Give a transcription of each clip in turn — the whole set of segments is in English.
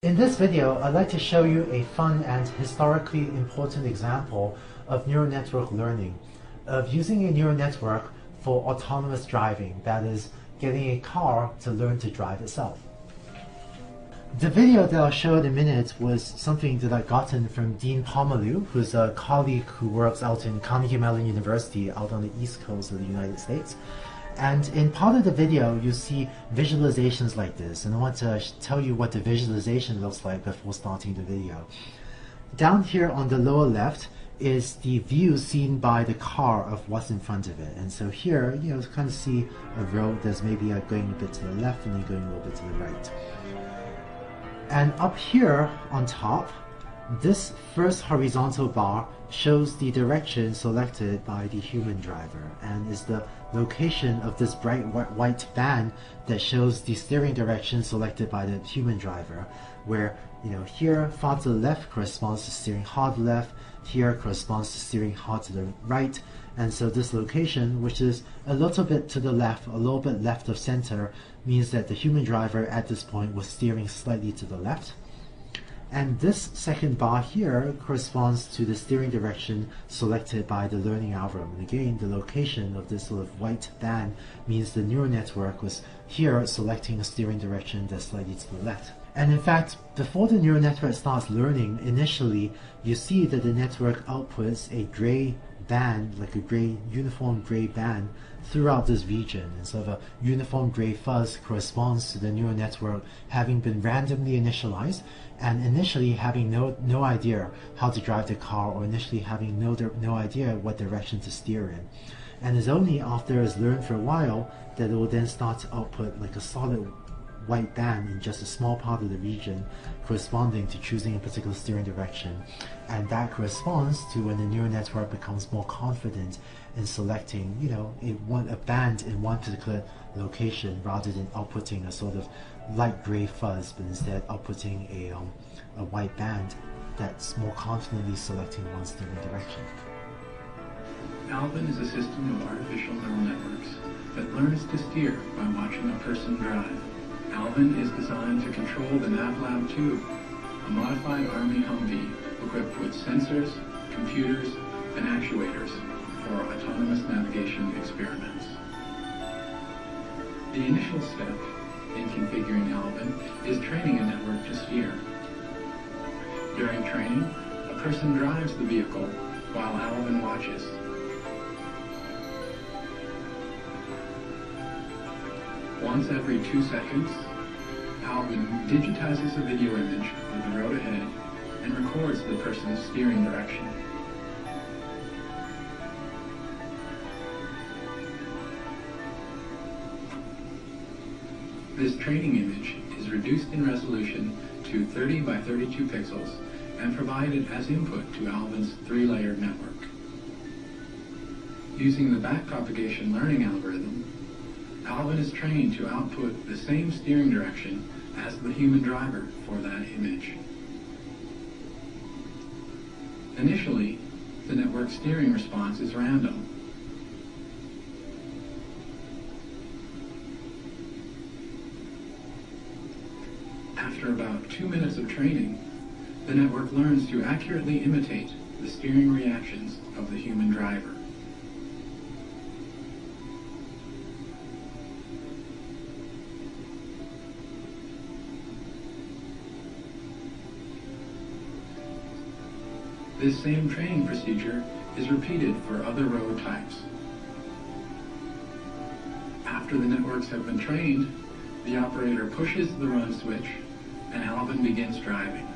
In this video, I'd like to show you a fun and historically important example of neural network learning, of using a neural network for autonomous driving, that is, getting a car to learn to drive itself. The video that I'll show in a minute was something that I've gotten from Dean Pomeroy, who's a colleague who works out in Carnegie Mellon University out on the East Coast of the United States. And in part of the video, you see visualizations like this, and I want to tell you what the visualization looks like before starting the video. Down here on the lower left is the view seen by the car of what's in front of it. And so here, you kind of see a road that's maybe going a bit to the left and then going a little bit to the right. And up here on top, this first horizontal bar shows the direction selected by the human driver and is the location of this bright white band that shows the steering direction selected by the human driver, where here far to the left corresponds to steering hard left, here corresponds to steering hard to the right, and so this location, which is a little bit to the left, a little bit left of center, means that the human driver at this point was steering slightly to the left. And this second bar here corresponds to the steering direction selected by the learning algorithm. And again, the location of this sort of white band means the neural network was here selecting a steering direction that's slightly to the left. And in fact, before the neural network starts learning, initially you see that the network outputs a gray band, like a uniform gray band throughout this region. And so the uniform gray fuzz corresponds to the neural network having been randomly initialized and initially having no idea how to drive the car, or initially having no idea what direction to steer in. And it's only after it's learned for a while that it will then start to output like a solid white band in just a small part of the region corresponding to choosing a particular steering direction. And that corresponds to when the neural network becomes more confident in selecting a band in one particular location rather than outputting a sort of light gray fuzz, but instead outputting a white band that's more confidently selecting one steering direction. Alvin is a system of artificial neural networks that learns to steer by watching a person drive. Alvin is designed to control the NavLab 2, a modified Army Humvee equipped with sensors, computers, and actuators for autonomous navigation experiments. The initial step in configuring Alvin is training a network to steer. During training, a person drives the vehicle while Alvin watches. Once every 2 seconds, Alvin digitizes a video image of the road ahead and records the person's steering direction. This training image is reduced in resolution to 30 by 32 pixels and provided as input to Alvin's 3-layered network. Using the backpropagation learning algorithm, Alvin is trained to output the same steering direction as the human driver for that image. Initially, the network steering response is random. After about 2 minutes of training, the network learns to accurately imitate the steering reactions of the human driver. This same training procedure is repeated for other road types. After the networks have been trained, the operator pushes the run switch and Alvin begins driving.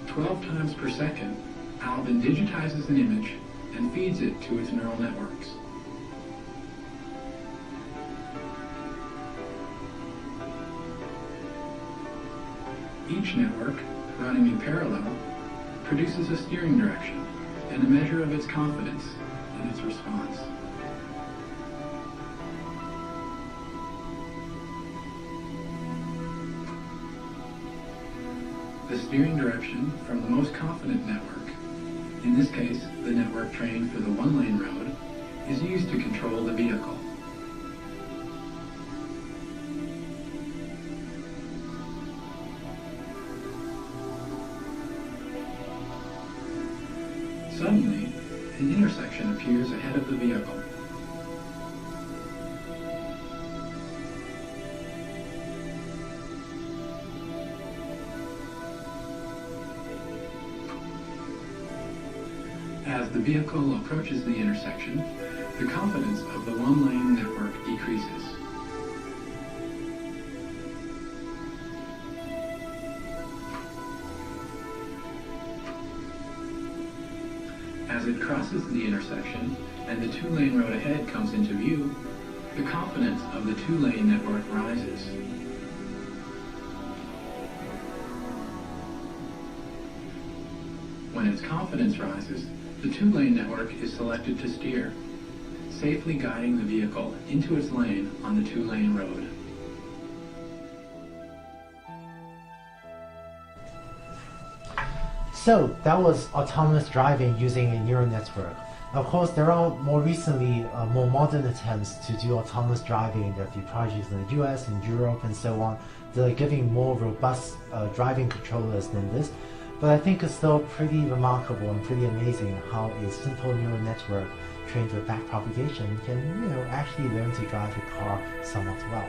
12 times per second, Alvin digitizes an image and feeds it to its neural networks. Each network, running in parallel, produces a steering direction and a measure of its confidence in its response. The steering direction from the most confident network, in this case the network trained for the one-lane road, is used to control the vehicle. Suddenly, an intersection appears ahead of the vehicle. As the vehicle approaches the intersection, the confidence of the one-lane network decreases. As it crosses the intersection and the two-lane road ahead comes into view, the confidence of the two-lane network rises. When its confidence rises, the two-lane network is selected to steer, safely guiding the vehicle into its lane on the two-lane road. So that was autonomous driving using a neural network. Of course, there are more recently more modern attempts to do autonomous driving. There are a few projects in the US and Europe and so on that are giving more robust driving controllers than this. But I think it's still pretty remarkable and pretty amazing how a simple neural network trained with backpropagation can, actually learn to drive a car somewhat well.